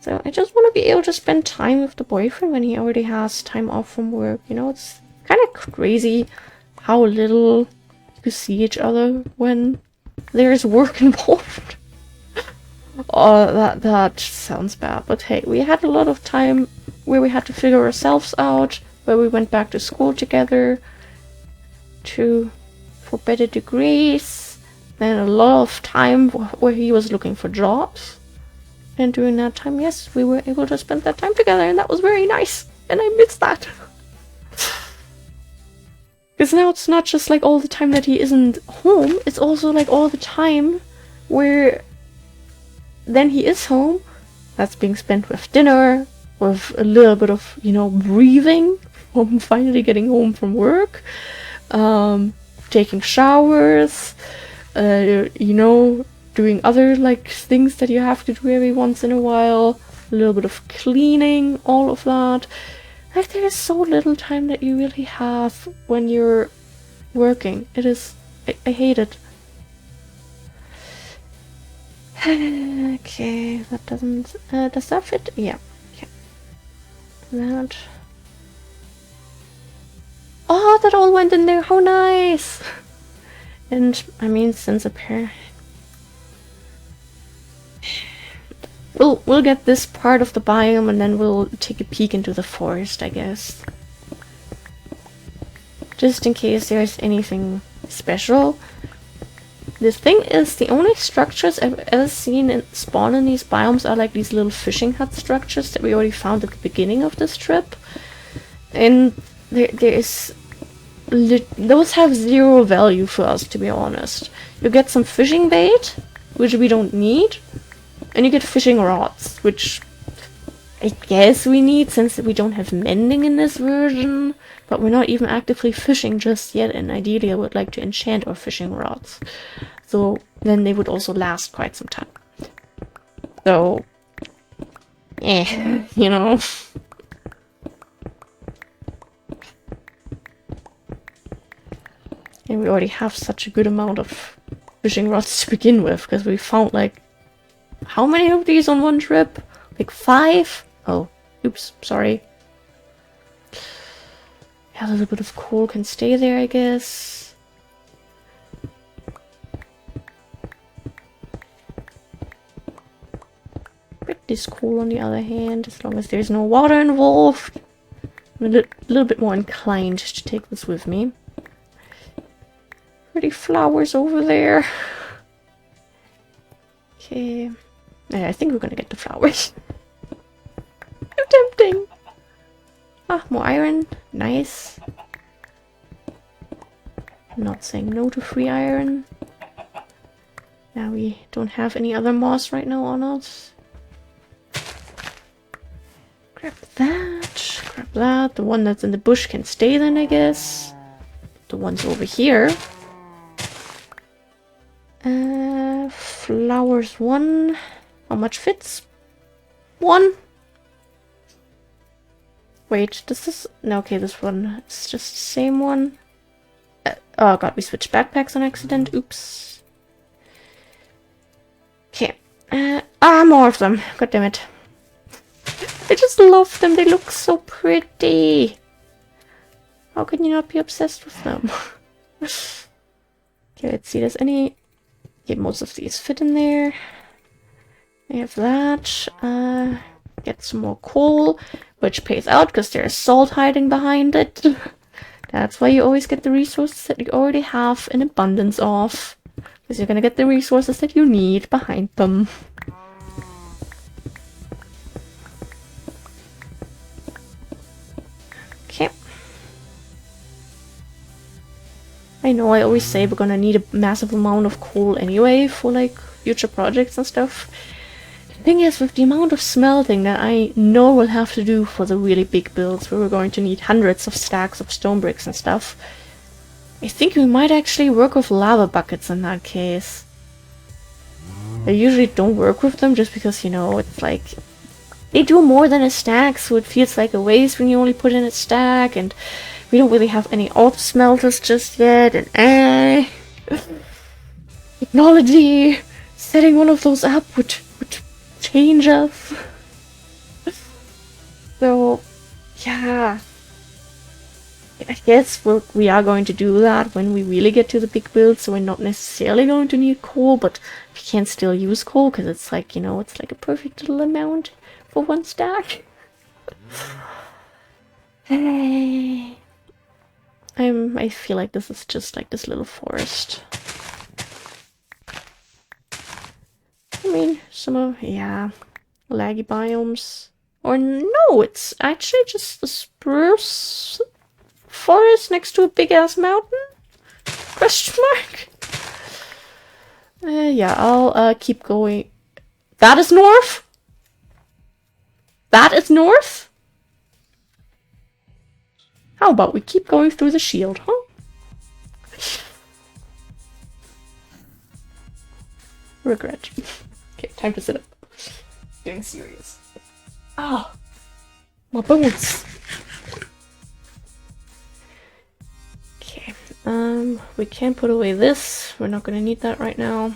So I just want to be able to spend time with the boyfriend when he already has time off from work. You know, it's kind of crazy how little you see each other when there's work involved. Oh, that sounds bad, but hey, we had a lot of time where we had to figure ourselves out, where we went back to school together for better degrees, then a lot of time where he was looking for jobs. And during that time, yes, we were able to spend that time together, and that was very nice, and I miss that. Because now it's not just like all the time that he isn't home, it's also like all the time where then he is home, that's being spent with dinner, with a little bit of, you know, breathing from finally getting home from work, taking showers, you know, doing other like things that you have to do every once in a while, a little bit of cleaning, all of that. Like, there is so little time that you really have when you're working. It is, I hate it. Okay, that doesn't, does that fit? Yeah, okay. That. Oh, that all went in there, how nice! And, I mean, since a pair... We'll get this part of the biome and then we'll take a peek into the forest, I guess. Just in case there's anything special. The thing is, the only structures I've ever seen spawn in these biomes are like these little fishing hut structures that we already found at the beginning of this trip. And those have zero value for us, to be honest. You get some fishing bait, which we don't need. And you get fishing rods, which I guess we need since we don't have mending in this version. But we're not even actively fishing just yet, and ideally I would like to enchant our fishing rods. So then they would also last quite some time. So, you know. And we already have such a good amount of fishing rods to begin with, because we found like, how many of these on one trip? Like 5? Oh, oops, sorry. Yeah, a little bit of coal can stay there, I guess. Pretty cool on the other hand, as long as there's no water involved. I'm a little bit more inclined to take this with me. Pretty flowers over there. Okay. Yeah, I think we're gonna get the flowers. How tempting! Ah, more iron. Nice. I'm not saying no to free iron. Now we don't have any other moss right now on us. Grab that. Grab that. The one that's in the bush can stay then, I guess. The ones over here. Flowers 1. How much fits? 1. Wait, does this... No, okay, this one. It's just the same one. Oh god, we switched backpacks on accident. Oops. Okay. More of them. God damn it. I just love them. They look so pretty. How can you not be obsessed with them? Okay, let's see. Does any... Okay, most of these fit in there. I have that. Get some more coal, which pays out because there's salt hiding behind it. That's why you always get the resources that you already have an abundance of. Because you're gonna get the resources that you need behind them. Okay. I know I always say we're gonna need a massive amount of coal anyway for like future projects and stuff. The thing is, with the amount of smelting that I know we'll have to do for the really big builds where we're going to need hundreds of stacks of stone bricks and stuff, I think we might actually work with lava buckets in that case. I usually don't work with them just because, you know, it's like they do more than a stack, so it feels like a waste when you only put in a stack, and we don't really have any auto smelters just yet, and technology, setting one of those up would change us. So, yeah. I guess we are going to do that when we really get to the big build, so we're not necessarily going to need coal, but we can still use coal, because it's like, you know, it's like a perfect little amount for one stack. Hey. I feel like this is just like this little forest. I mean, some of, yeah, laggy biomes. Or no, it's actually just the spruce forest next to a big-ass mountain? Question mark? Yeah, I'll keep going. That is north? That is north? How about we keep going through the shield, huh? Regret. Okay, time to sit up. Getting serious. Ah! My bones! Okay, we can put away this. We're not gonna need that right now.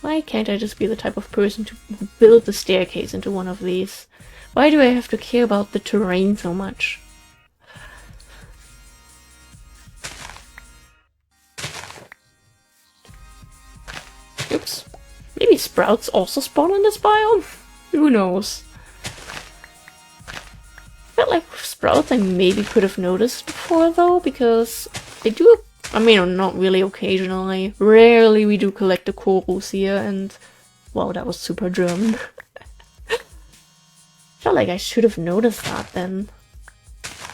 Why can't I just be the type of person to build the staircase into one of these? Why do I have to care about the terrain so much? Oops. Maybe sprouts also spawn in this biome? Who knows? I felt like sprouts I maybe could have noticed before though, because they do, I mean, not really occasionally. Rarely we do collect the corals here, and wow, that was super German. Felt like I should have noticed that then.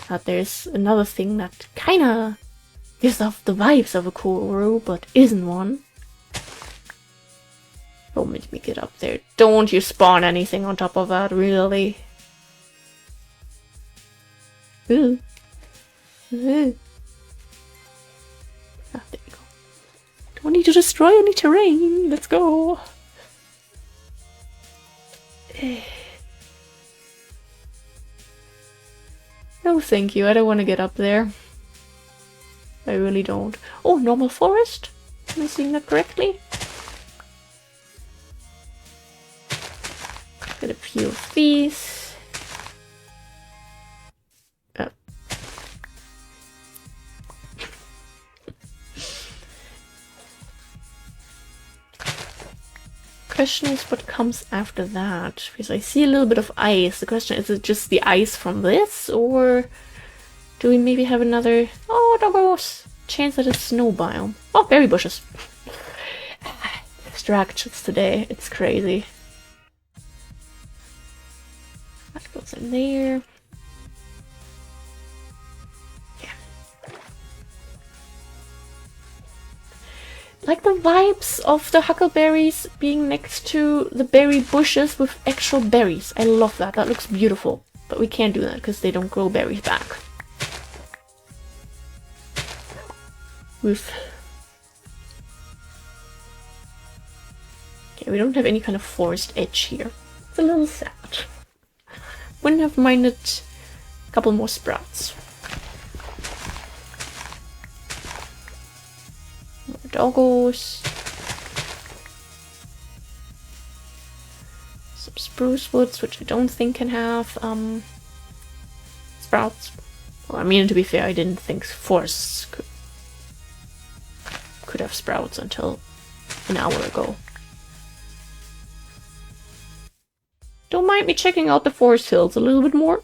That there's another thing that kinda gives off the vibes of a coral, but isn't one. Don't make me get up there. Don't you spawn anything on top of that, really? Ooh. Ooh. Ah, there you go. Don't need to destroy any terrain. Let's go. No, thank you. I don't want to get up there. I really don't. Oh, normal forest? Am I seeing that correctly? Get a few of these. Oh. Question is what comes after that, because I see a little bit of ice. The question is it just the ice from this, or do we maybe have another? Oh, doggos! Chance that it's snow biome. Oh, berry bushes. Distractions today. It's crazy. That goes in there. Yeah. Like the vibes of the huckleberries being next to the berry bushes with actual berries. I love that. That looks beautiful. But we can't do that because they don't grow berries back. Oof. Okay, we don't have any kind of forest edge here. It's a little sad. Wouldn't have minded a couple more sprouts. More doggos. Some spruce woods, which I don't think can have sprouts. Well, I mean, to be fair, I didn't think forests could have sprouts until an hour ago. Don't mind me checking out the forest hills a little bit more.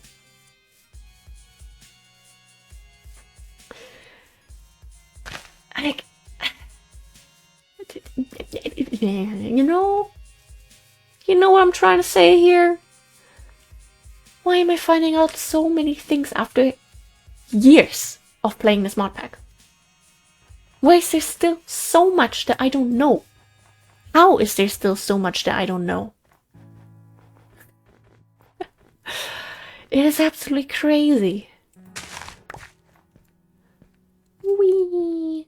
You know what I'm trying to say here? Why am I finding out so many things after years of playing this mod pack? Why is there still so much that I don't know? How is there still so much that I don't know? It is absolutely crazy. Whee!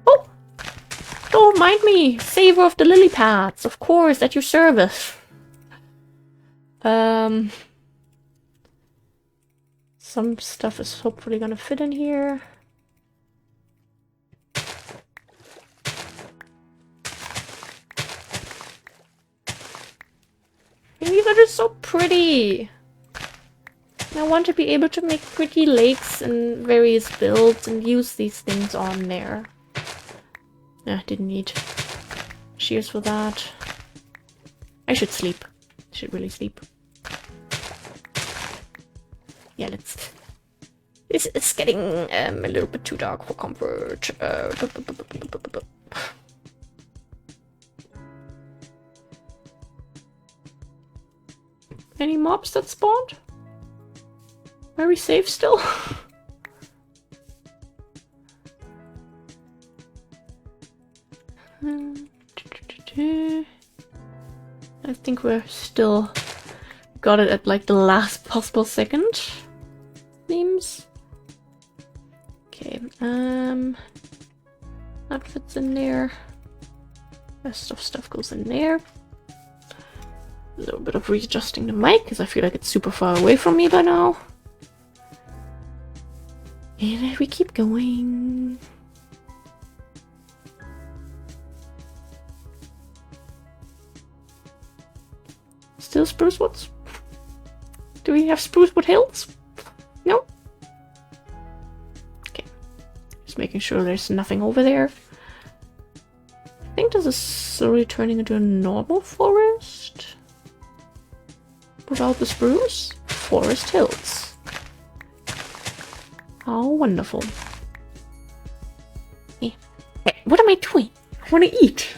Oh! Don't mind me! Savor of the lily pads! Of course, at your service. Some stuff is hopefully gonna fit in here. And these are just so pretty. I want to be able to make pretty lakes and various builds and use these things on there. Didn't need shears for that. I should sleep. I should really sleep. Yeah, let's... It's getting a little bit too dark for comfort. Any mobs that spawned? Are we safe still? I think we're still got it at like the last possible second. Seems. Okay, that fits in there. Rest of stuff goes in there. A little bit of readjusting the mic because I feel like it's super far away from me by now. And we keep going. Still spruce woods? Do we have spruce wood hills? No? Okay. Just making sure there's nothing over there. I think this is slowly turning into a normal forest. Without the spruce? Forest hills. How wonderful. Hey, what am I doing? I want to eat.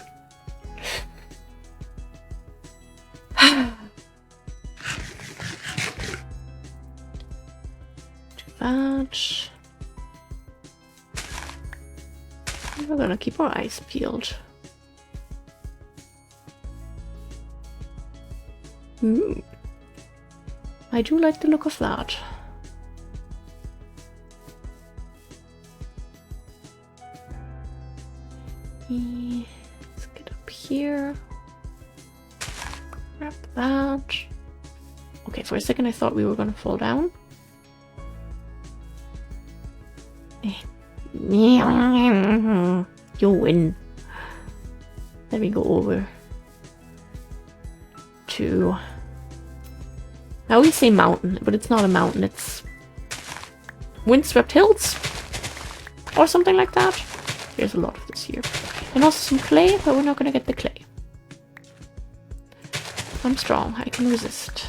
Too bad. We're gonna keep our eyes peeled. I do like the look of that. Let's get up here. Grab that. Okay, for a second I thought we were gonna fall down. You win. Let me go over to... I always say mountain, but it's not a mountain, it's windswept hills or something like that. There's a lot of this here. And also some clay, but we're not gonna get the clay. I'm strong, I can resist.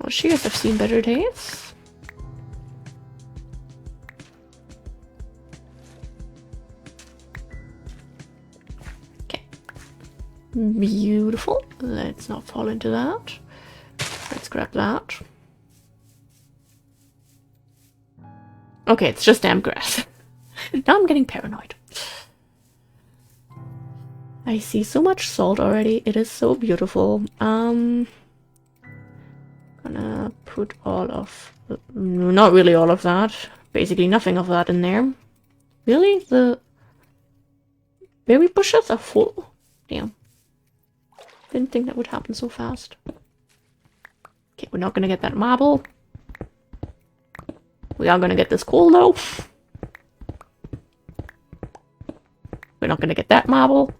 Well, shears have seen better days. Beautiful. Let's not fall into that. Let's grab that. Okay, it's just damn grass. Now I'm getting paranoid. I see so much salt already. It is so beautiful. Gonna put all of... not really all of that. Basically nothing of that in there. Really? The berry bushes are full. Damn. Didn't think that would happen so fast. Okay, we're not gonna get that marble. We are gonna get this coal though. We're not gonna get that marble.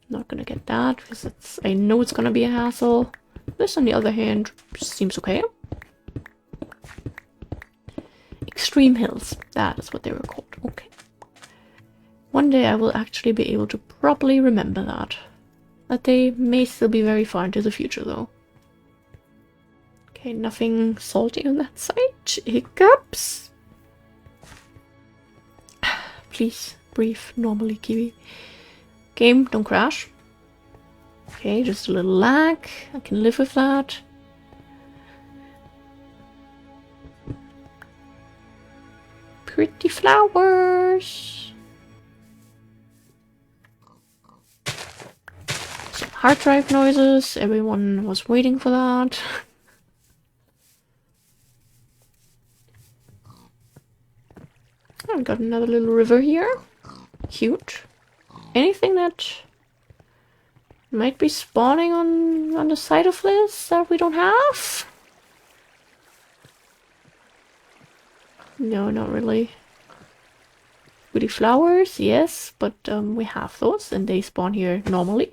Not gonna get that because it's... I know it's gonna be a hassle. This, on the other hand, seems okay. Extreme hills. That is what they were called. Okay. One day I will actually be able to properly remember that. That they may still be very far into the future, though. Okay, nothing salty on that side. Hiccups. Please breathe normally, Kiwi. Game, don't crash. Okay, just a little lag. I can live with that. Pretty flowers. Hard drive noises, everyone was waiting for that. I've got another little river here. Cute. Anything that Might be spawning on the side of this that we don't have. No, not really. Woody flowers, yes, but we have those and they spawn here normally.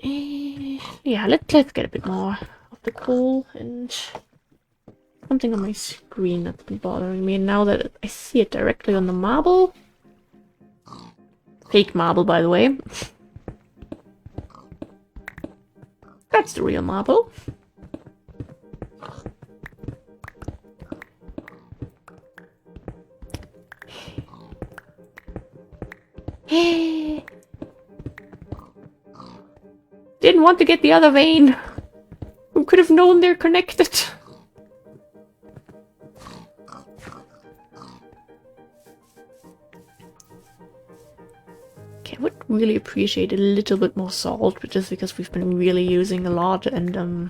Yeah, let's get a bit more of the coal and something on my screen that's been bothering me. And now that I see it directly on the marble. Fake marble, by the way. That's the real marble. Didn't want to get the other vein. Who could have known they're connected? Okay, I would really appreciate a little bit more salt, but just because we've been really using a lot, and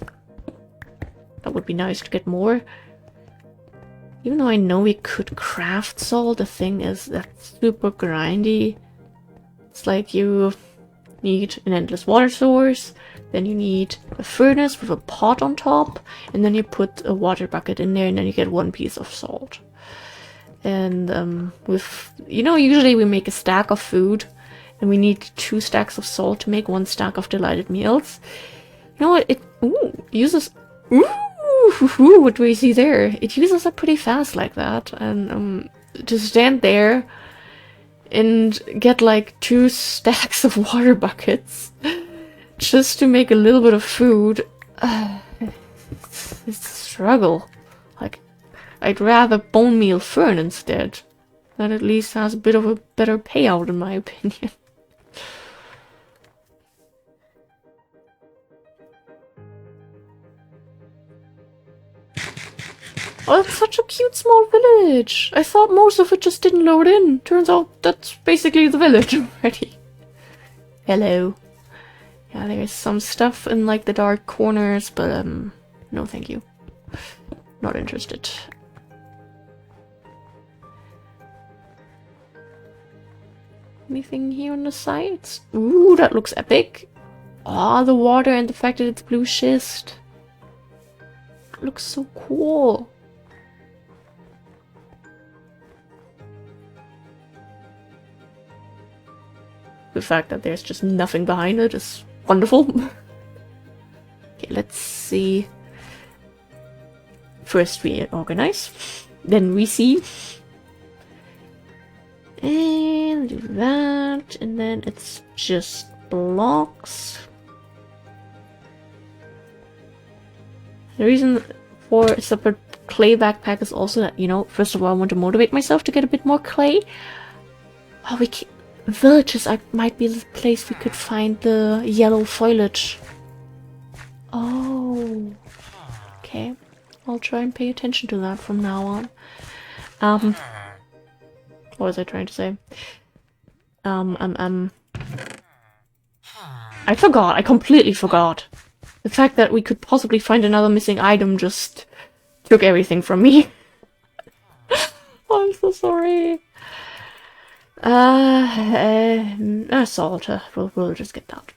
that would be nice to get more. Even though I know we could craft salt, the thing is that's super grindy. It's like you need an endless water source, then you need a furnace with a pot on top, and then you put a water bucket in there, and then you get 1 piece of salt. And with, you know, usually we make a stack of food, and we need 2 stacks of salt to make 1 stack of delighted meals. You know what? It uses... what do we see there? It uses up pretty fast like that, and to stand there and get like 2 stacks of water buckets just to make a little bit of food, it's a struggle. Like, I'd rather bone meal fern instead. That at least has a bit of a better payout in my opinion. Oh, that's such a cute small village. I thought most of it just didn't load in. Turns out that's basically the village already. Hello. Yeah, there's some stuff in like the dark corners, but no thank you. Not interested. Anything here on the sides? Ooh, that looks epic. Ah, the water and the fact that it's blue schist. It looks so cool. The fact that there's just nothing behind it is wonderful. Okay, let's see. First we organize, then we see. And do that, and then it's just blocks. The reason for a separate clay backpack is also that, you know, first of all, I want to motivate myself to get a bit more clay. Oh, we can... Villages might be the place we could find the yellow foliage. Oh. Okay. I'll try and pay attention to that from now on. What was I trying to say? I forgot. I completely forgot. The fact that we could possibly find another missing item just took everything from me. Oh, I'm so sorry. Salt. We'll just get that.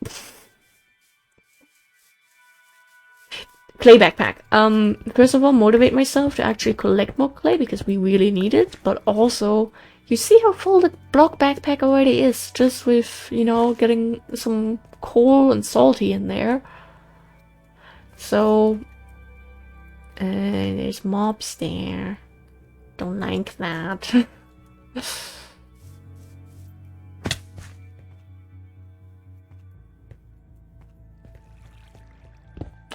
Clay backpack. First of all, motivate myself to actually collect more clay because we really need it. But also, you see how full the block backpack already is, just with, you know, getting some coal and salty in there. So, there's mobs there. Don't like that.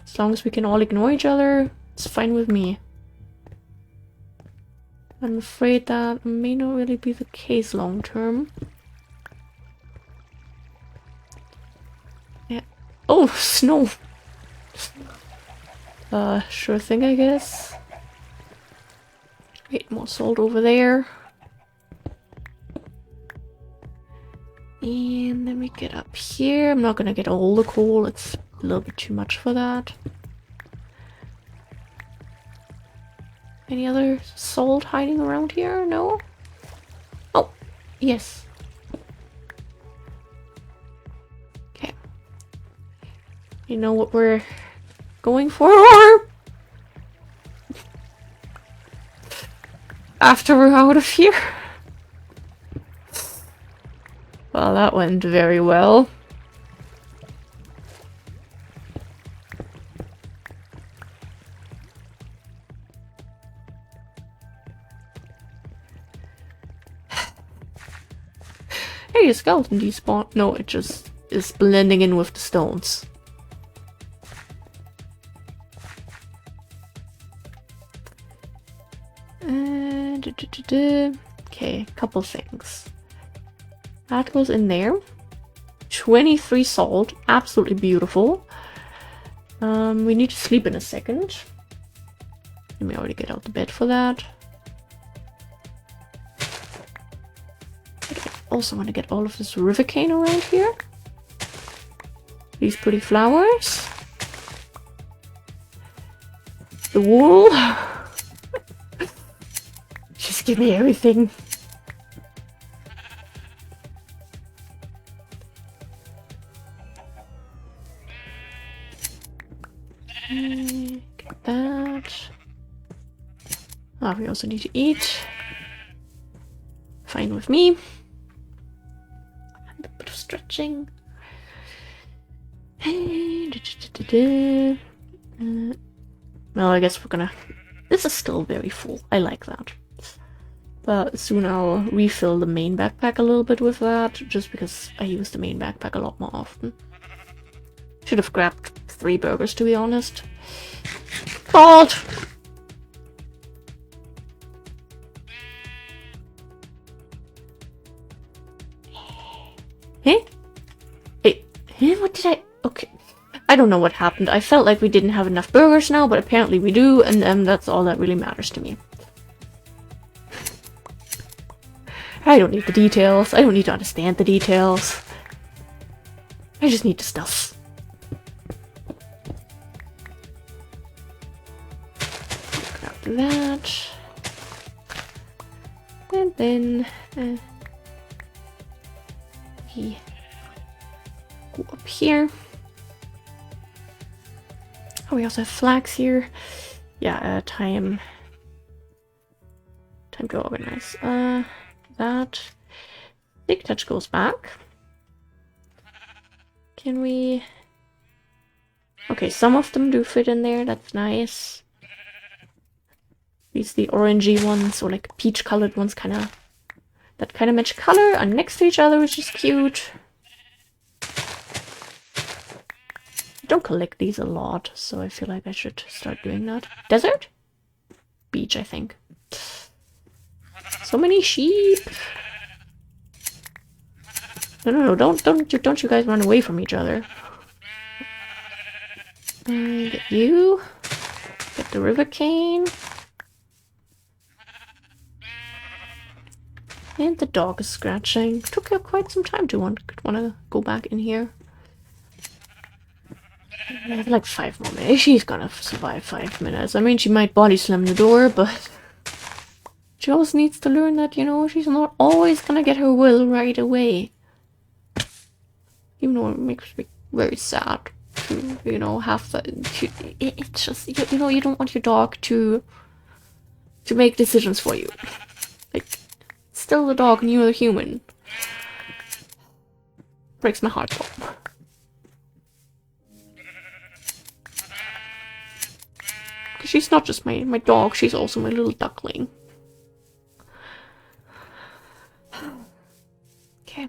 As long as we can all ignore each other, it's fine with me. I'm afraid that may not really be the case long term. Yeah. Oh, snow! Sure thing, I guess. Get more salt over there. And then we get up here. I'm not gonna get all the coal, it's a little bit too much for that. Any other salt hiding around here? No? Oh, yes. You know what we're going for? After we're out of here? Well, that went very well. Hey, a skeleton despawned. No, it just is blending in with the stones. Okay, couple things. That goes in there. 23 salt, absolutely beautiful. We need to sleep in a second. Let me already get out the bed for that. I also want to get all of this river cane around here. These pretty flowers. The wool. Just give me everything. Get that. Ah, we also need to eat. Fine with me. And a bit of stretching. Well, I guess we're gonna... This is still very full. I like that. But soon I'll refill the main backpack a little bit with that, just because I use the main backpack a lot more often. Should have grabbed 3 burgers, to be honest. Fault! Hey? Hey, what did I... Okay. I don't know what happened. I felt like we didn't have enough burgers now, but apparently we do, and that's all that really matters to me. I don't need the details. I don't need to understand the details. I just need the stuff. Grab that. And then... we go up here. Oh, we also have flags here. Yeah, time to organize. That big touch goes back. Can we... Okay, some of them do fit in there. That's nice. These the orangey ones, or like peach colored ones, that kind of match color are next to each other, which is cute. I don't collect these a lot, so I feel like I should start doing that. Desert? Beach, I think. So many sheep. No, don't you guys run away from each other. Get you. Get the river cane. And the dog is scratching. Took her quite some time to want to go back in here. I have like 5 more minutes. She's gonna survive 5 minutes. I mean, she might body slam the door, but she also needs to learn that, you know, she's not always gonna get her will right away. Even though it makes me very sad to, you know, have that. It's just, you know, you don't want your dog to make decisions for you. Like, it's still the dog and you're the human. Breaks my heart though. Because she's not just my dog, she's also my little duckling. Okay.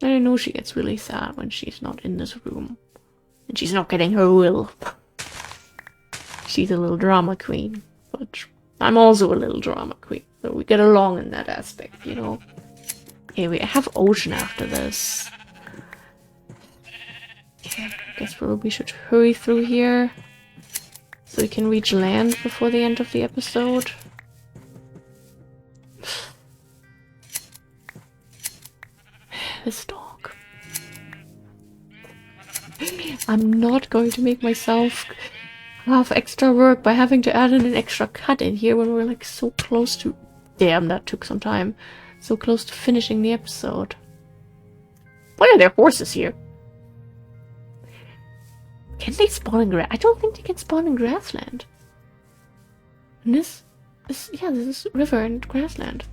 And I know she gets really sad when she's not in this room. And she's not getting her will. She's a little drama queen. But I'm also a little drama queen. So we get along in that aspect, you know. Okay, we have ocean after this. Okay, I guess we should hurry through here. So we can reach land before the end of the episode. This dog. I'm not going to make myself have extra work by having to add in an extra cut in here when we're like so close to... Damn, that took some time. So close to finishing the episode. Why are there horses here? Can they spawn in grass? I don't think they can spawn in grassland. And this is river and grassland.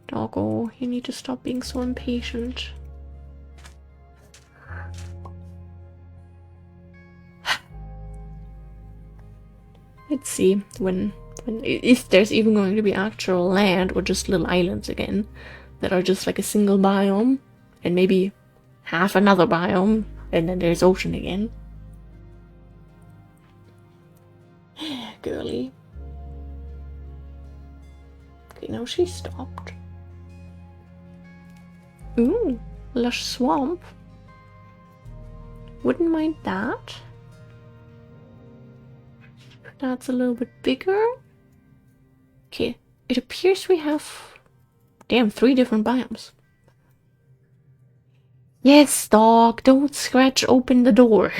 Doggo, you need to stop being so impatient. Let's see if there's even going to be actual land or just little islands again that are just like a single biome and maybe half another biome and then there's ocean again. Girly. Okay, now she stopped. Ooh, lush swamp. Wouldn't mind that. That's a little bit bigger. Okay, it appears we have, damn, 3 different biomes. Yes, dog, don't scratch open the door.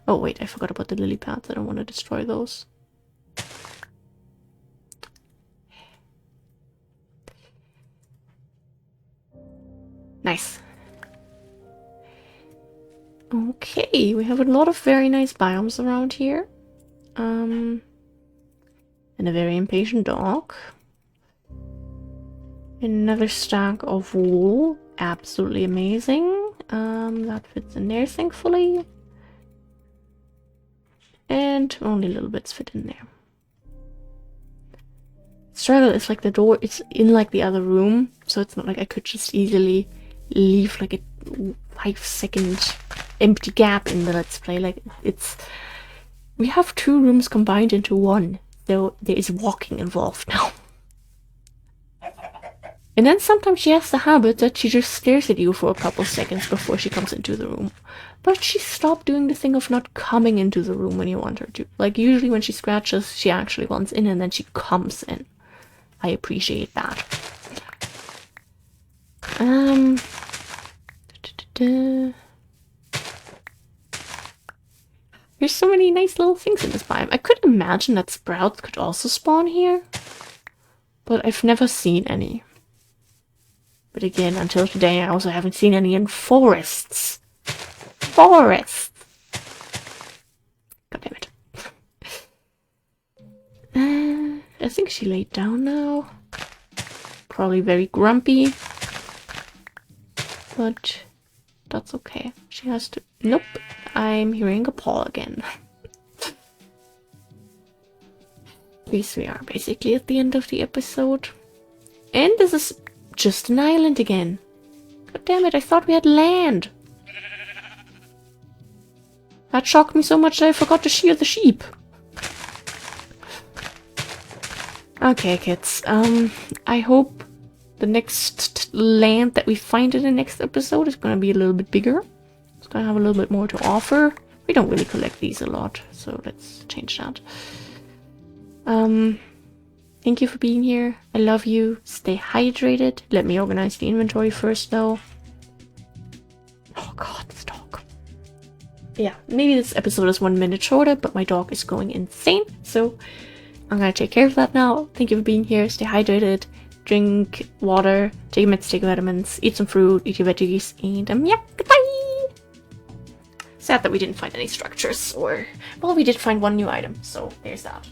Oh wait, I forgot about the lily pads. I don't want to destroy those. Nice. Okay, we have a lot of very nice biomes around here. And a very impatient dog. Another stack of wool. Absolutely amazing. That fits in there, thankfully. And only little bits fit in there. Struggle is like the door, it's in like the other room, so it's not like I could just easily leave like a 5-second empty gap in the Let's Play. Like we have 2 rooms combined into one, so there is walking involved now. And then sometimes she has the habit that she just stares at you for a couple seconds before she comes into the room. But she stopped doing the thing of not coming into the room when you want her to. Like usually when she scratches, she actually wants in and then she comes in. I appreciate that. There's so many nice little things in this biome. I could imagine that sprouts could also spawn here, but I've never seen any. But again, until today, I also haven't seen any in forests. Forests! God damn it. I think she laid down now. Probably very grumpy. But that's okay. She has to... Nope. I'm hearing a paw again. Yes, we are basically at the end of the episode. And this is just an island again. God damn it, I thought we had land. That shocked me so much that I forgot to shear the sheep. Okay, kids. I hope the next land that we find in the next episode is going to be a little bit bigger. It's going to have a little bit more to offer. We don't really collect these a lot, so let's change that. Thank you for being here. I love you. Stay hydrated. Let me organize the inventory first, though. Oh god, this dog. Yeah, maybe this episode is 1 minute shorter, but my dog is going insane, so I'm gonna take care of that now. Thank you for being here. Stay hydrated. Drink water. Take your meds, take your vitamins. Eat some fruit. Eat your veggies. And yeah, goodbye! Sad that we didn't find any structures, or... well, we did find 1 new item, so there's that.